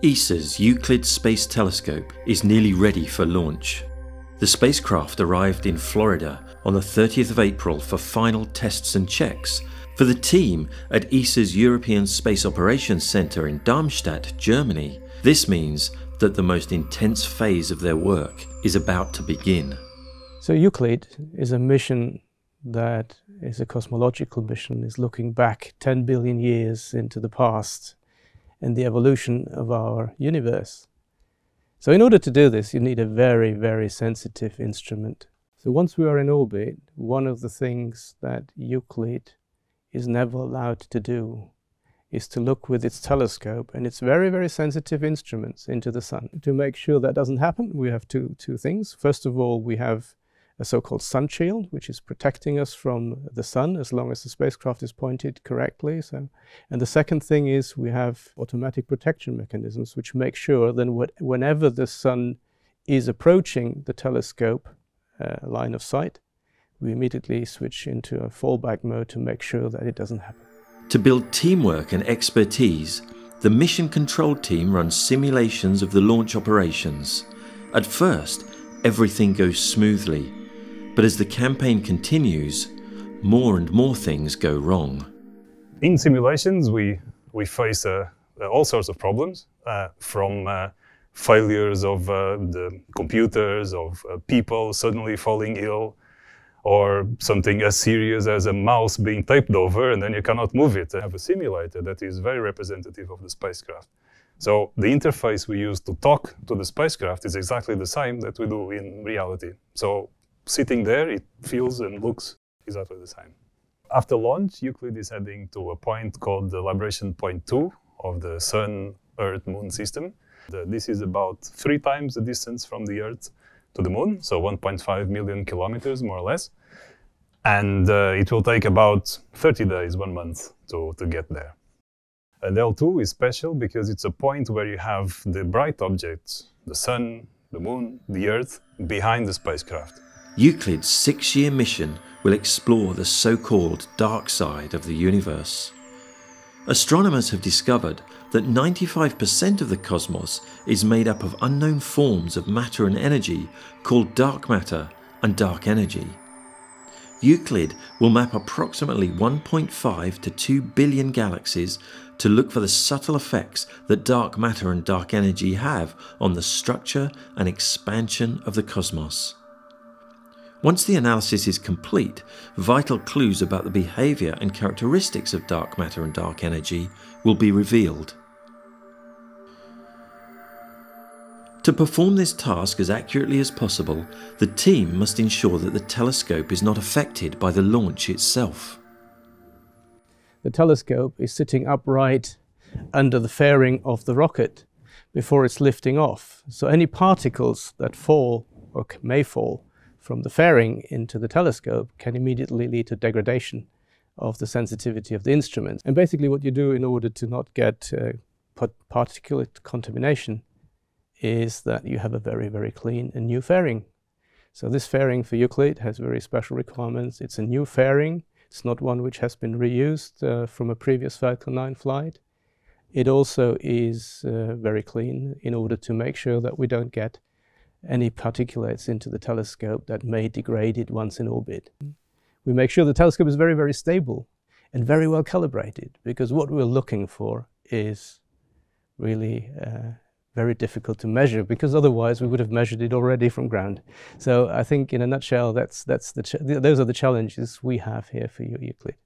ESA's Euclid Space Telescope is nearly ready for launch. The spacecraft arrived in Florida on the 30th of April for final tests and checks. For the team at ESA's European Space Operations Center in Darmstadt, Germany, this means that the most intense phase of their work is about to begin. So Euclid is a mission that is a cosmological mission, is looking back 10 billion years into the past and the evolution of our universe. So in order to do this, you need a very, very sensitive instrument. So once we are in orbit, one of the things that Euclid is never allowed to do is to look with its telescope and its very, very sensitive instruments into the sun. To make sure that doesn't happen, we have two things. First of all, we have a so-called sun shield, which is protecting us from the sun as long as the spacecraft is pointed correctly. And the second thing is we have automatic protection mechanisms, which make sure that whenever the sun is approaching the telescope line of sight, we immediately switch into a fallback mode to make sure that it doesn't happen. To build teamwork and expertise, the mission control team runs simulations of the launch operations. At first, everything goes smoothly. But as the campaign continues, more and more things go wrong. In simulations, we face all sorts of problems, from failures of the computers, of people suddenly falling ill, or something as serious as a mouse being taped over and then you cannot move it. I have a simulator that is very representative of the spacecraft. So the interface we use to talk to the spacecraft is exactly the same that we do in reality. So sitting there, it feels and looks exactly the same. After launch, Euclid is heading to a point called the libration point 2 of the Sun-Earth-Moon system. This is about 3 times the distance from the Earth to the Moon, so 1.5 million kilometers, more or less. And it will take about 30 days, 1 month, to get there. And L2 is special because it's a point where you have the bright objects, the Sun, the Moon, the Earth, behind the spacecraft. Euclid's 6-year mission will explore the so-called dark side of the universe. Astronomers have discovered that 95% of the cosmos is made up of unknown forms of matter and energy called dark matter and dark energy. Euclid will map approximately 1.5 to 2 billion galaxies to look for the subtle effects that dark matter and dark energy have on the structure and expansion of the cosmos. Once the analysis is complete, vital clues about the behavior and characteristics of dark matter and dark energy will be revealed. To perform this task as accurately as possible, the team must ensure that the telescope is not affected by the launch itself. The telescope is sitting upright under the fairing of the rocket before it's lifting off. So any particles that fall or may fall from the fairing into the telescope can immediately lead to degradation of the sensitivity of the instrument. And basically what you do in order to not get particulate contamination is that you have a very, very clean and new fairing. So this fairing for Euclid has very special requirements. It's a new fairing. It's not one which has been reused from a previous Falcon 9 flight. It also is very clean in order to make sure that we don't get any particulates into the telescope that may degrade it once in orbit. We make sure the telescope is very, very stable and very well calibrated, because what we're looking for is really very difficult to measure, because otherwise we would have measured it already from ground. So I think in a nutshell, those are the challenges we have here for Euclid.